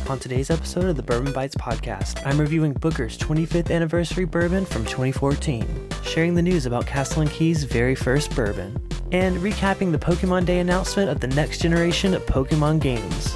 On today's episode of the Bourbon Bites podcast, I'm reviewing Booker's 25th anniversary bourbon from 2014, sharing the news about Castle Key's very first bourbon, and recapping the Pokémon Day announcement of the next generation of Pokémon games.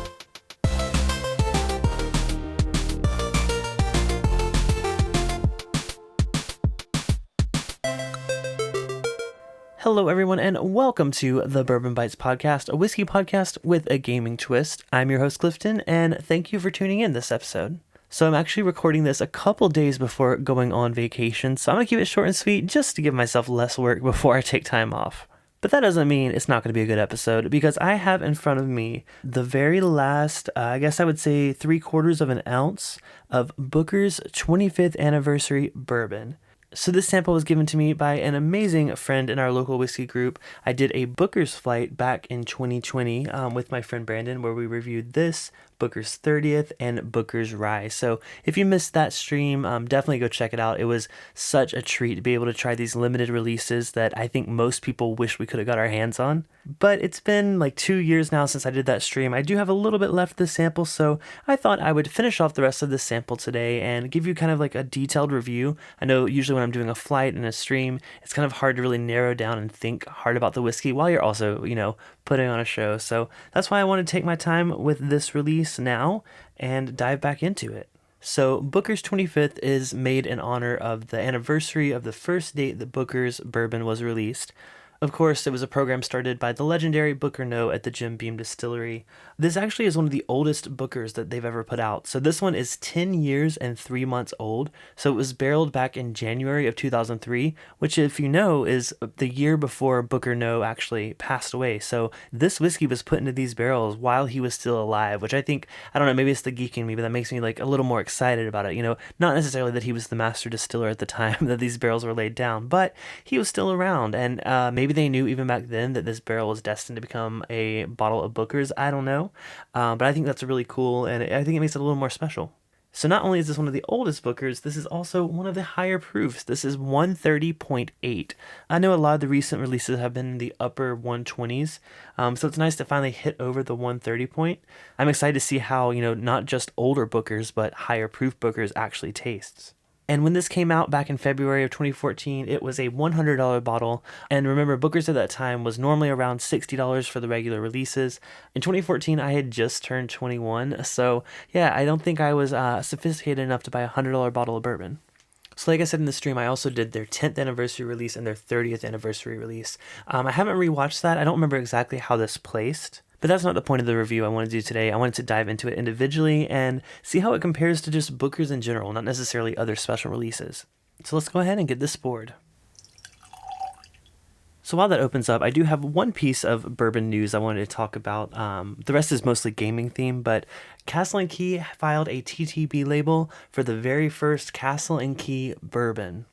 Hello everyone and welcome to the Bourbon Bites podcast, a whiskey podcast with a gaming twist. I'm your host Clifton and thank you for tuning in this episode. So I'm actually recording this a couple days before going on vacation, so I'm going to keep it short and sweet just to give myself less work before I take time off. But that doesn't mean it's not going to be a good episode, because I have in front of me the very last, I guess I would say 3/4 of an ounce of Booker's 25th anniversary bourbon. So this sample was given to me by an amazing friend in our local whiskey group. I did a Booker's flight back in 2020 with my friend Brandon, where we reviewed this, Booker's 30th, and Booker's Rye. So if you missed that stream, definitely go check it out. It was such a treat to be able to try these limited releases that I think most people wish we could have got our hands on. But it's been like 2 years now since I did that stream. I do have a little bit left of the sample, so I thought I would finish off the rest of this sample today and give you kind of like a detailed review. I know usually when I'm doing a flight and a stream, it's kind of hard to really narrow down and think hard about the whiskey while you're also, putting on a show. So that's why I want to take my time with this release now and dive back into it. So Booker's 25th is made in honor of the anniversary of the first date that Booker's bourbon was released. Of course, it was a program started by the legendary Booker No at the Jim Beam Distillery. This actually is one of the oldest Bookers that they've ever put out. So this one is 10 years and 3 months old. So it was barreled back in January of 2003, which, if you know, is the year before Booker No actually passed away. So this whiskey was put into these barrels while he was still alive, which I think, I don't know, maybe it's the geek in me, but that makes me like a little more excited about it. Not necessarily that he was the master distiller at the time that these barrels were laid down, but he was still around, and maybe they knew even back then that this barrel was destined to become a bottle of Booker's. I don't know, but I think that's really cool, and I think it makes it a little more special. So not only is this one of the oldest Bookers, this is also one of the higher proofs. This is 130.8. I know a lot of the recent releases have been in the upper 120s, so it's nice to finally hit over the 130 point. I'm excited to see how, not just older Bookers, but higher proof Bookers actually tastes. And when this came out back in February of 2014, it was a $100 bottle. And remember, Booker's at that time was normally around $60 for the regular releases. In 2014, I had just turned 21. So yeah, I don't think I was sophisticated enough to buy a $100 bottle of bourbon. So like I said in the stream, I also did their 10th anniversary release and their 30th anniversary release. I haven't rewatched that. I don't remember exactly how this placed. But that's not the point of the review I want to do today. I wanted to dive into it individually and see how it compares to just Booker's in general, not necessarily other special releases. So let's go ahead and get this poured. So while that opens up, I do have one piece of bourbon news I wanted to talk about. The rest is mostly gaming themed, but Castle Key filed a TTB label for the very first Castle Key bourbon.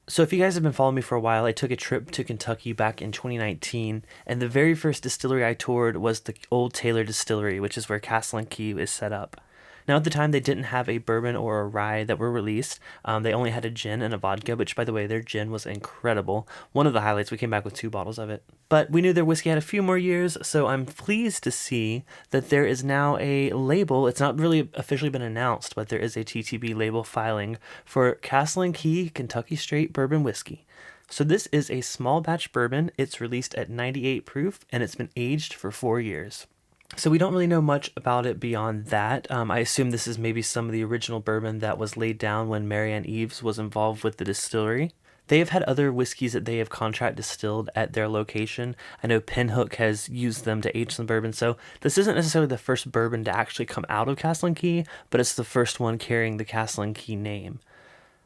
So if you guys have been following me for a while, I took a trip to Kentucky back in 2019, and the very first distillery I toured was the Old Taylor Distillery, which is where Castle Key is set up. Now at the time, they didn't have a bourbon or a rye that were released. They only had a gin and a vodka, which, by the way, their gin was incredible. One of the highlights, we came back with 2 bottles of it. But we knew their whiskey had a few more years, so I'm pleased to see that there is now a label. It's not really officially been announced, but there is a TTB label filing for Castle Key Kentucky Straight Bourbon Whiskey. So this is a small batch bourbon. It's released at 98 proof, and it's been aged for 4 years. So we don't really know much about it beyond that. I assume this is maybe some of the original bourbon that was laid down when Marianne Eaves was involved with the distillery. They have had other whiskeys that they have contract distilled at their location. I know Pinhook has used them to age some bourbon, so this isn't necessarily the first bourbon to actually come out of Castle Key, but it's the first one carrying the Castle Key name.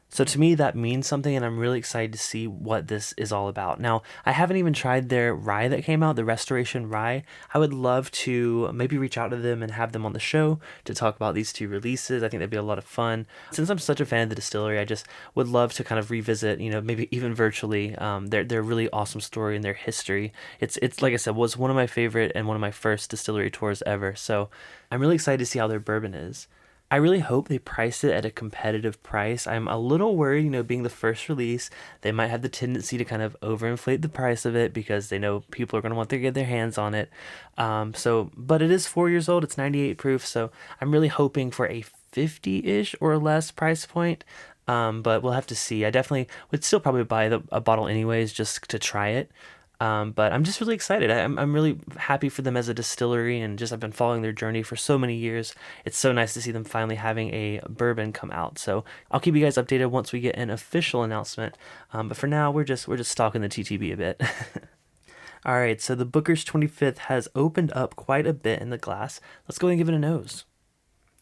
So to me, that means something, and I'm really excited to see what this is all about. Now, I haven't even tried their rye that came out, the Restoration Rye. I would love to maybe reach out to them and have them on the show to talk about these 2 releases. I think that'd be a lot of fun. Since I'm such a fan of the distillery, I just would love to kind of revisit, maybe even virtually, their really awesome story and their history. It's like I said, was one of my favorite and one of my first distillery tours ever. So I'm really excited to see how their bourbon is. I really hope they price it at a competitive price. I'm a little worried, being the first release, they might have the tendency to kind of overinflate the price of it because they know people are going to want to get their hands on it. But it is 4 years old. It's 98 proof, so I'm really hoping for a 50-ish or less price point. But we'll have to see. I definitely would still probably buy a bottle anyways just to try it. But I'm just really excited. I'm really happy for them as a distillery, and just I've been following their journey for so many years. It's so nice to see them finally having a bourbon come out. So I'll keep you guys updated once we get an official announcement. But for now, we're just stalking the TTB a bit. All right, so the Booker's 25th has opened up quite a bit in the glass. Let's go and give it a nose.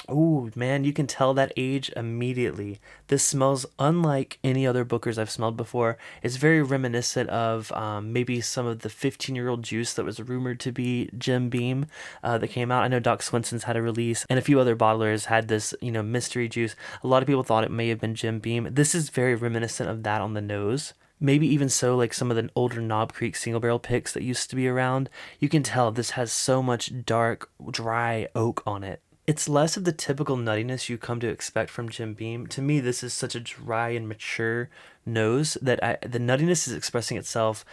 Oh man, you can tell that age immediately. This smells unlike any other Booker's I've smelled before. It's very reminiscent of maybe some of the 15-year-old juice that was rumored to be Jim Beam that came out. I know Doc Swenson's had a release, and a few other bottlers had this, mystery juice. A lot of people thought it may have been Jim Beam. This is very reminiscent of that on the nose. Maybe even so, like some of the older Knob Creek single barrel picks that used to be around. You can tell this has so much dark, dry oak on it. It's less of the typical nuttiness you come to expect from Jim Beam. To me, this is such a dry and mature nose that the nuttiness is expressing itself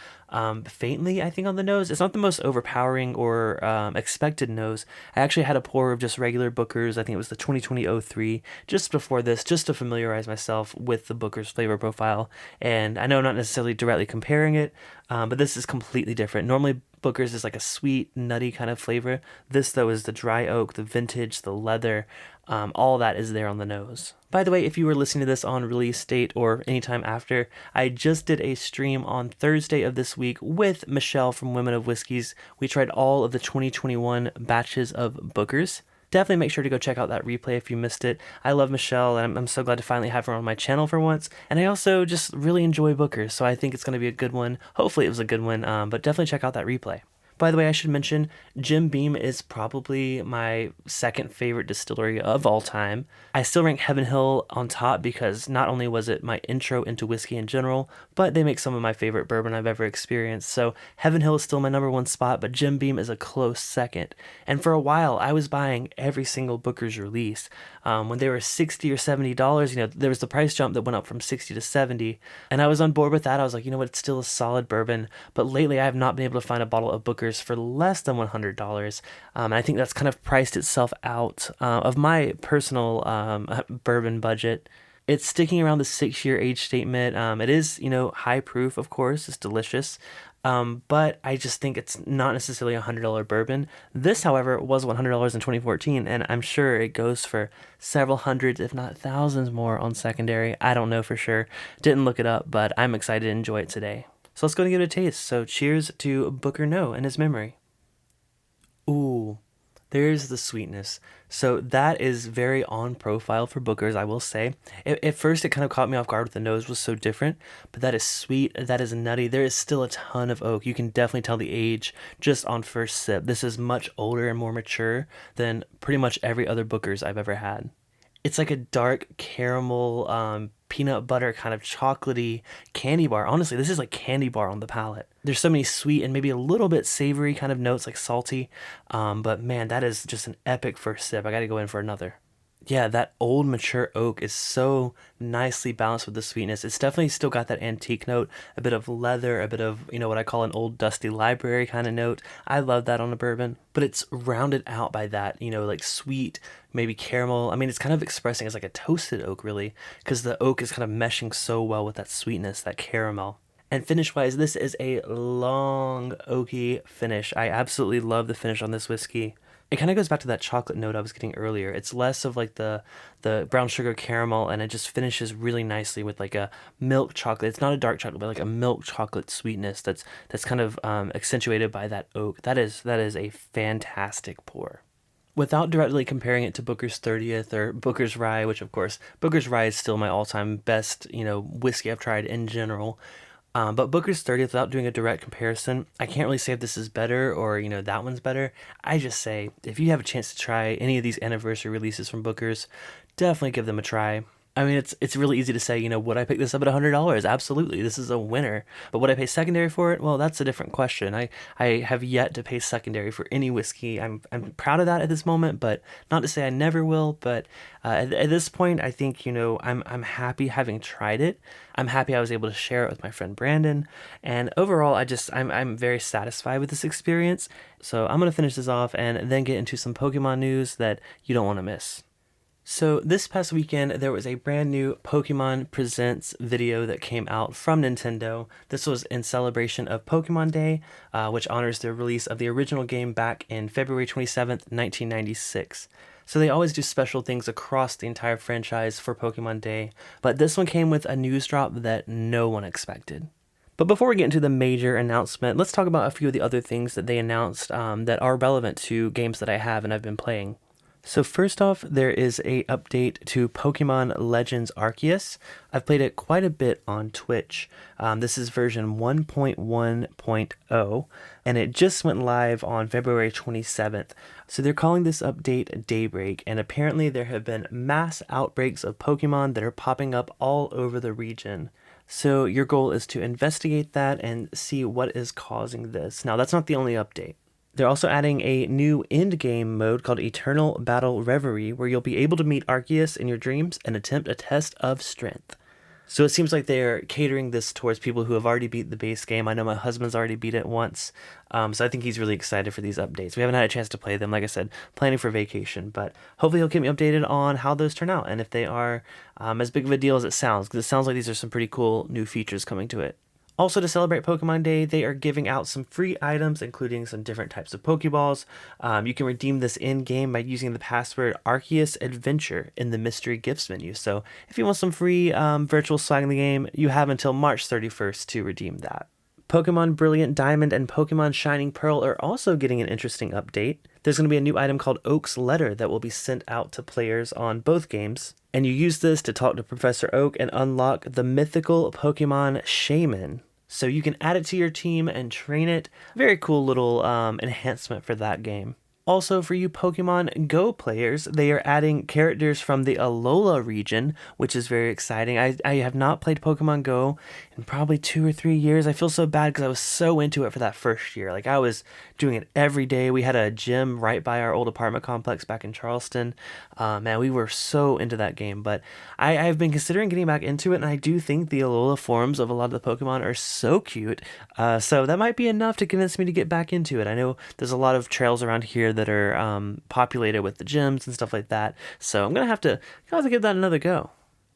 faintly, I think, on the nose. It's not the most overpowering or expected nose. I actually had a pour of just regular Booker's. I think it was the 2020-03 just before this, just to familiarize myself with the Booker's flavor profile. And I know I'm not necessarily directly comparing it, but this is completely different. Normally, Booker's is like a sweet, nutty kind of flavor. This, though, is the dry oak, the vintage, the leather. All that is there on the nose. By the way, if you were listening to this on release date or anytime after, I just did a stream on Thursday of this week with Michelle from Women of Whiskeys. We tried all of the 2021 batches of Booker's. Definitely make sure to go check out that replay if you missed it. I love Michelle, and I'm so glad to finally have her on my channel for once. And I also just really enjoy Booker's, so I think it's going to be a good one. Hopefully it was a good one, but definitely check out that replay. By the way, I should mention, Jim Beam is probably my second favorite distillery of all time. I still rank Heaven Hill on top because not only was it my intro into whiskey in general, but they make some of my favorite bourbon I've ever experienced. So Heaven Hill is still my number one spot, but Jim Beam is a close second. And for a while, I was buying every single Booker's release. When they were $60 or $70, there was the price jump that went up from 60 to 70, and I was on board with that. I was like, you know what, it's still a solid bourbon. But lately, I have not been able to find a bottle of Booker's for less than $100. And I think that's kind of priced itself out of my personal bourbon budget. It's sticking around the 6-year age statement. It is, high proof, of course. It's delicious. But I just think it's not necessarily a $100 bourbon. This, however, was $100 in 2014, and I'm sure it goes for several hundreds, if not thousands more on secondary. I don't know for sure. Didn't look it up, but I'm excited to enjoy it today. So let's go and give it a taste. So cheers to Booker No and his memory. Ooh, there's the sweetness. So that is very on profile for Booker's, I will say. At first, it kind of caught me off guard with the nose was so different, but that is sweet, that is nutty. There is still a ton of oak. You can definitely tell the age just on first sip. This is much older and more mature than pretty much every other Booker's I've ever had. It's like a dark caramel, peanut butter kind of chocolatey candy bar. Honestly, this is like candy bar on the palate. There's so many sweet and maybe a little bit savory kind of notes, like salty. But man, that is just an epic first sip. I got to go in for another. Yeah, that old mature oak is so nicely balanced with the sweetness. It's definitely still got that antique note, a bit of leather, a bit of, what I call an old dusty library kind of note. I love that on a bourbon, but it's rounded out by that, like sweet, maybe caramel. I mean, it's kind of expressing as like a toasted oak, really, because the oak is kind of meshing so well with that sweetness, that caramel. And finish-wise, this is a long oaky finish. I absolutely love the finish on this whiskey. It kind of goes back to that chocolate note I was getting earlier. It's less of like the brown sugar caramel, and it just finishes really nicely with like a milk chocolate. It's not a dark chocolate, but like a milk chocolate sweetness that's kind of accentuated by that oak. That is a fantastic pour. Without directly comparing it to Booker's 30th or Booker's Rye, which of course, Booker's Rye is still my all-time best, whiskey I've tried in general. But Booker's 30th, without doing a direct comparison, I can't really say if this is better or, that one's better. I just say, if you have a chance to try any of these anniversary releases from Booker's, definitely give them a try. I mean, it's really easy to say, would I pick this up at $100? Absolutely, this is a winner. But would I pay secondary for it? Well, that's a different question. I have yet to pay secondary for any whiskey. I'm proud of that at this moment, but not to say I never will. But at this point, I think I'm happy having tried it. I'm happy I was able to share it with my friend Brandon, and overall, I'm very satisfied with this experience. So I'm gonna finish this off and then get into some Pokemon news that you don't want to miss. So this past weekend, there was a brand new Pokemon Presents video that came out from Nintendo. This was in celebration of Pokemon Day, which honors the release of the original game back in February 27th, 1996. So they always do special things across the entire franchise for Pokemon Day, but this one came with a news drop that no one expected. But before we get into the major announcement, let's talk about a few of the other things that they announced that are relevant to games that I have and I've been playing. So first off, there is a update to Pokemon Legends Arceus. I've played it quite a bit on Twitch. This is version 1.1.0, and it just went live on February 27th. So they're calling this update Daybreak, and apparently there have been mass outbreaks of Pokemon that are popping up all over the region. So your goal is to investigate that and see what is causing this. Now, that's not the only update. They're also adding a new end-game mode called Eternal Battle Reverie, where you'll be able to meet Arceus in your dreams and attempt a test of strength. So it seems like they're catering this towards people who have already beat the base game. I know my husband's already beat it once, so I think he's really excited for these updates. We haven't had a chance to play them, like I said, planning for vacation, but hopefully he'll keep me updated on how those turn out and if they are as big of a deal as it sounds, because it sounds like these are some pretty cool new features coming to it. Also, to celebrate Pokemon Day, they are giving out some free items, including some different types of Pokeballs. You can redeem this in-game by using the password Arceus Adventure in the Mystery Gifts menu. So if you want some free virtual swag in the game, you have until March 31st to redeem that. Pokemon Brilliant Diamond and Pokemon Shining Pearl are also getting an interesting update. There's going to be a new item called Oak's Letter that will be sent out to players on both games. And you use this to talk to Professor Oak and unlock the mythical Pokemon Shaman. So you can add it to your team and train it. Very cool little enhancement for that game. Also, for you Pokemon Go players, they are adding characters from the Alola region, which is very exciting. I have not played Pokemon Go in probably 2 or 3 years. I feel so bad because I was so into it for that first year. Like, I was doing it every day. We had a gym right by our old apartment complex back in Charleston. Man, we were so into that game. But I've been considering getting back into it, and I do think the Alola forms of a lot of the Pokemon are so cute. So that might be enough to convince me to get back into it. I know there's a lot of trails around here that are populated with the gyms and stuff like that. So I'm gonna have to give that another go.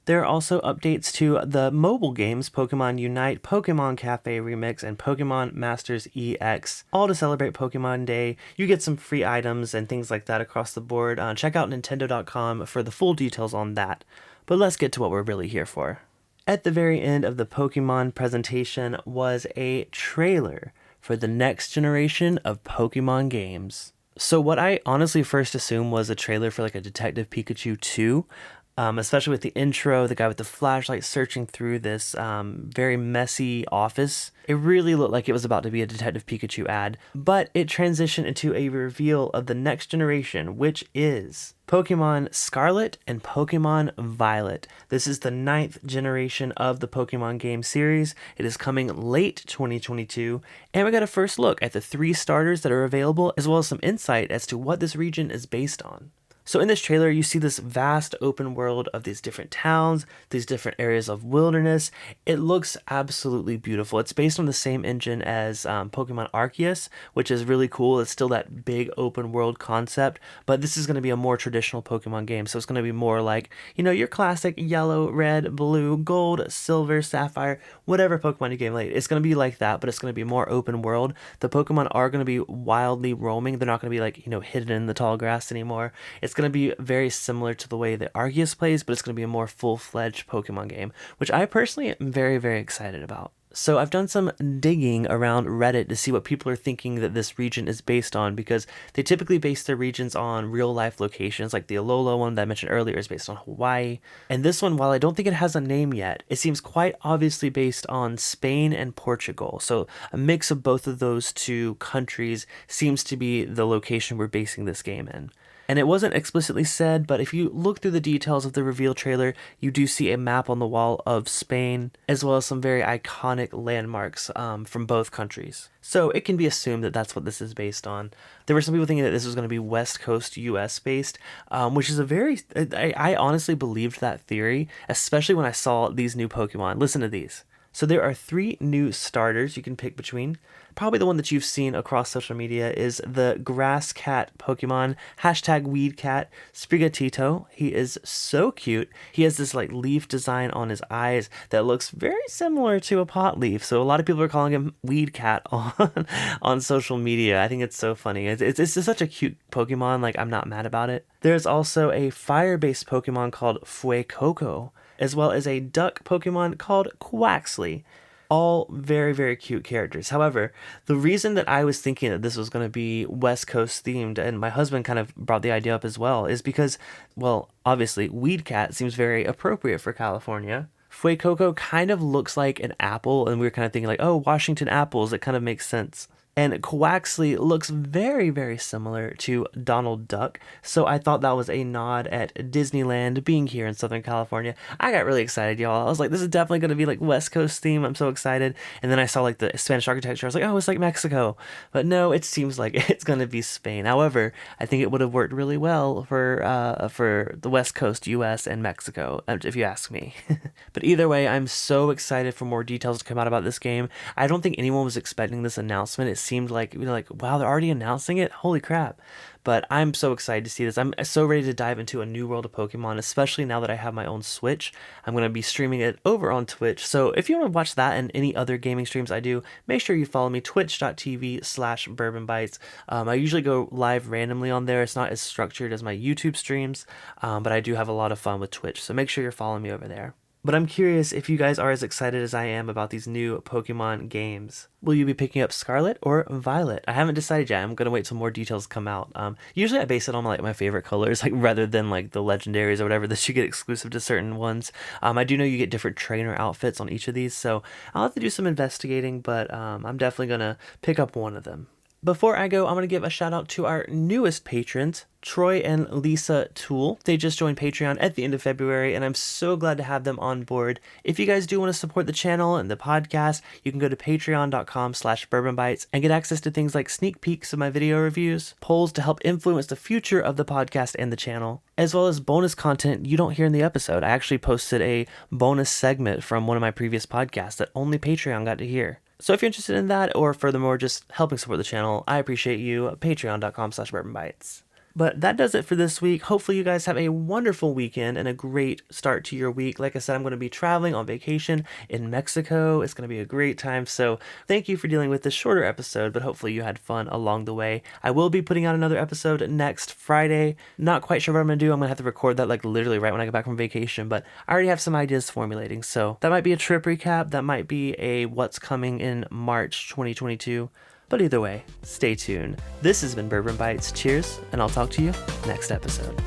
There are also updates to the mobile games Pokemon Unite, Pokemon Cafe Remix, and Pokemon Masters EX, all to celebrate Pokemon Day. You get some free items and things like that across the board. Check out Nintendo.com for the full details on that. But let's get to what we're really here for. At the very end of the Pokemon presentation was a trailer for the next generation of Pokemon games. So what I honestly first assumed was a trailer for like a Detective Pikachu 2, especially with the intro, the guy with the flashlight searching through this very messy office. It really looked like it was about to be a Detective Pikachu ad, but it transitioned into a reveal of the next generation, which is Pokemon Scarlet and Pokemon Violet. This is the 9th generation of the Pokemon game series. It is coming late 2022, and we got a first look at the 3 starters that are available, as well as some insight as to what this region is based on. So in this trailer, you see this vast open world of these different towns, these different areas of wilderness. It looks absolutely beautiful. It's based on the same engine as Pokemon Arceus, which is really cool. It's still that big open world concept, but this is going to be a more traditional Pokemon game. So it's going to be more like, your classic yellow, red, blue, gold, silver, sapphire, whatever Pokemon you game late. It's going to be like that, but it's going to be more open world. The Pokemon are going to be wildly roaming. They're not going to be like, hidden in the tall grass anymore. It's going to be very similar to the way that Arceus plays, but it's going to be a more full-fledged Pokemon game, which I personally am very, very excited about. So I've done some digging around Reddit to see what people are thinking that this region is based on, because they typically base their regions on real-life locations, like the Alola one that I mentioned earlier is based on Hawaii. And this one, while I don't think it has a name yet, it seems quite obviously based on Spain and Portugal. So a mix of both of those 2 countries seems to be the location we're basing this game in. And it wasn't explicitly said, but if you look through the details of the reveal trailer, you do see a map on the wall of Spain, as well as some very iconic landmarks from both countries. So it can be assumed that that's what this is based on. There were some people thinking that this was going to be West Coast US based, which is I honestly believed that theory, especially when I saw these new Pokemon. Listen to these. So there are 3 new starters you can pick between. Probably the one that you've seen across social media is the Grass Cat Pokemon, #WeedCat, Sprigatito. He is so cute. He has this like leaf design on his eyes that looks very similar to a pot leaf. So a lot of people are calling him Weed Cat on social media. I think it's so funny. It's just such a cute Pokemon. Like, I'm not mad about it. There's also a fire-based Pokemon called Fuecoco, as well as a duck Pokemon called Quaxley. All very, very cute characters. However, the reason that I was thinking that this was going to be West Coast themed, and my husband kind of brought the idea up as well, is because, well, obviously, Weed Cat seems very appropriate for California. Fuecoco kind of looks like an apple, and we were kind of thinking like, oh, Washington apples, it kind of makes sense. And Quaxley looks very, very similar to Donald Duck, so I thought that was a nod at Disneyland being here in Southern California. I got really excited, y'all. I was like, this is definitely going to be like West Coast theme. I'm so excited. And then I saw like the Spanish architecture. I was like, oh, it's like Mexico. But no, it seems like it's going to be Spain. However, I think it would have worked really well for the West Coast, US and Mexico, if you ask me. But either way, I'm so excited for more details to come out about this game. I don't think anyone was expecting this announcement. It seemed like, wow, they're already announcing it? Holy crap. But I'm so excited to see this. I'm so ready to dive into a new world of Pokemon, especially now that I have my own Switch. I'm going to be streaming it over on Twitch. So if you want to watch that and any other gaming streams I do, make sure you follow me, twitch.tv/bourbonbites. I usually go live randomly on there. It's not as structured as my YouTube streams, but I do have a lot of fun with Twitch. So make sure you're following me over there. But I'm curious if you guys are as excited as I am about these new Pokemon games. Will you be picking up Scarlet or Violet? I haven't decided yet. I'm going to wait till more details come out. Usually I base it on like my favorite colors, like rather than like the legendaries or whatever that you get exclusive to certain ones. I do know you get different trainer outfits on each of these, so I'll have to do some investigating, but I'm definitely going to pick up one of them. Before I go, I'm going to give a shout out to our newest patrons, Troy and Lisa Toole. They just joined Patreon at the end of February, and I'm so glad to have them on board. If you guys do want to support the channel and the podcast, you can go to patreon.com/bourbonbites and get access to things like sneak peeks of my video reviews, polls to help influence the future of the podcast and the channel, as well as bonus content you don't hear in the episode. I actually posted a bonus segment from one of my previous podcasts that only Patreon got to hear. So if you're interested in that, or furthermore, just helping support the channel, I appreciate you. Patreon.com/bourbonbites. But that does it for this week. Hopefully you guys have a wonderful weekend and a great start to your week. Like I said, I'm going to be traveling on vacation in Mexico. It's going to be a great time. So thank you for dealing with this shorter episode, but hopefully you had fun along the way. I will be putting out another episode next Friday. Not quite sure what I'm going to do. I'm going to have to record that like literally right when I get back from vacation, but I already have some ideas formulating. So that might be a trip recap. That might be a what's coming in March 2022. But either way, stay tuned. This has been Bourbon Bites. Cheers, and I'll talk to you next episode.